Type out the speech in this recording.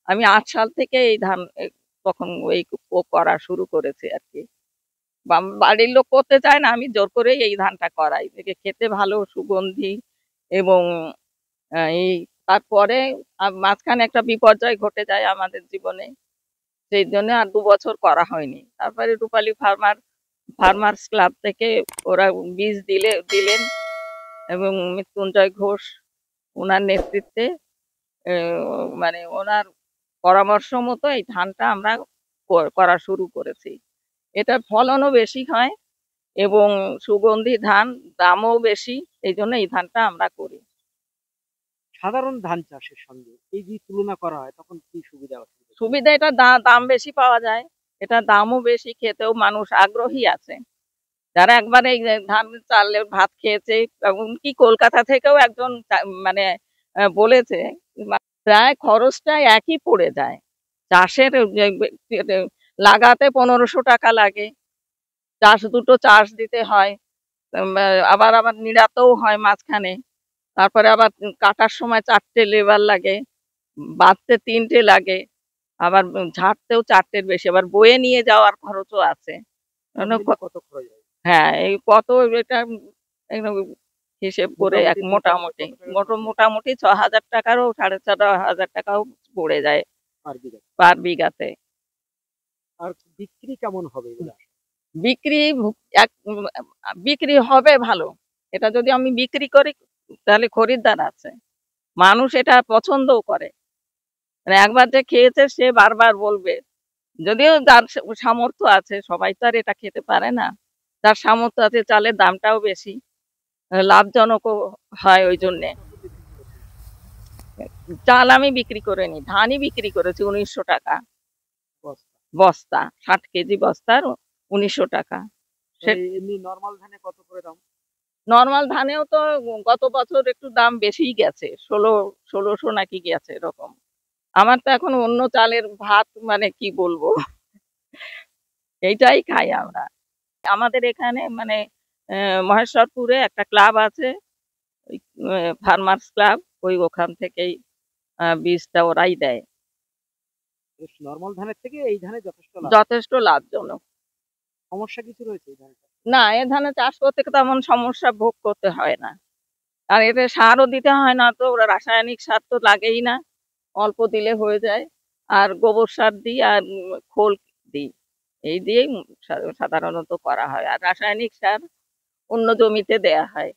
আমি ৮ সাল থেকে এই ধান তখন এই করা শুরু করেছি আর কি। বাড়ির লোক করতে চায় না, আমি জোর করে এই ধানটা করাই, থেকে খেতে ভালো, সুগন্ধি। এবং এই তারপরে মাঝখানে একটা বিপর্যয় ঘটে যায় আমাদের জীবনে, সেই জন্য আর ২ বছর করা হয়নি। তারপরে রূপালী ফার্মার্স ক্লাব থেকে ওরা বীজ দিলেন, এবং মৃত্যুঞ্জয় ঘোষ ওনার নেতৃত্বে মানে ওনার পরামর্শ মতো এই ধানটা আমরা করা শুরু করেছি। এটা ফলনও বেশি হয় এবং সুগন্ধি ধান, দামও বেশি, এই জন্য এই ধানটা আমরা করি। সাধারণ ধান চাষের সঙ্গে এই যে তুলনা করা হয় তখন কি সুবিধা অসুবিধা? সুবিধা, এটা দাম বেশি পাওয়া যায়, এটা দামও বেশি, খেতেও মানুষ আগ্রহী আছে। যারা একবার এই ধান চালের ভাত খেয়েছে, এমনকি কলকাতা থেকেও একজন মানে বলেছে প্রায় খরচটা একই পড়ে যায়। চাষের লাগাতে ১৫০০ টাকা লাগে, দুটো চাষ দিতে হয়, আবার নিড়াতেও হয় মাঝখানে, তারপরে আবার কাটার সময় ৪টে লেবার লাগে, বাঁধতে ৩টে লাগে, আবার ঝাড়তেও ৪টের বেশি, আবার বয়ে নিয়ে যাওয়ার খরচও আছে। কত খরচ হয়? হ্যাঁ, এই কত, এটা একদম হিসেব করে মোটামুটি ৬,০০০ টাকারও ৬,৫০০ টাকাও পড়ে যায় পার বিঘাতে। আর বিক্রি কেমন হবে? বিক্রি বিক্রি হবে ভালো। এটা যদি আমি বিক্রি করি তাহলে খরিদ্দার আছে, মানুষ এটা পছন্দও করে। মানে একবার যে খেয়েছে সে বারবার বলবে। যদিও যার সামর্থ্য আছে, সবাই তো আর এটা খেতে পারে না, যার সামর্থ্য আছে চালের দামটাও বেশি, লাভজনকও হয়। ওই জন্যে চাল আমি বিক্রি করিনি, ধানই বিক্রি করেছি ১৯০০ টাকা বস্তা, ৬০ কেজি বস্তার ১৯০০ টাকা। নরমাল ধানে কত করে দাম? নরমাল ধানেও তো গত বছর একটু দাম বেশিই গেছে, ১৬০০ নাকি গেছে এরকম। আমার তো এখন অন্য চালের ভাত, মানে কি বলবো, এইটাই খাই আমরা। আমাদের এখানে মানে মহেশ্বরপুরে একটা ক্লাব আছে, ফার্মার্স ক্লাব, ওখান থেকেই বীজটা ওরাই দেয়। নরমাল ধানের থেকে এই ধানে যথেষ্ট লাভজনক। সমস্যা কিছু রয়েছে এই ধানে? না, এ ধানে চাষ করতে তেমন সমস্যা ভোগ করতে হয় না, আর এতে সারও দিতে হয় না, তো ওরা রাসায়নিক সার তো লাগেই না, অল্প দিলে হয়ে যায়। আর গোবর সার দিই আর খোল দিই, এই দিয়েই সাধারণত করা হয়। আর রাসায়নিক সার অন্য জমিতে দেয়া হয়।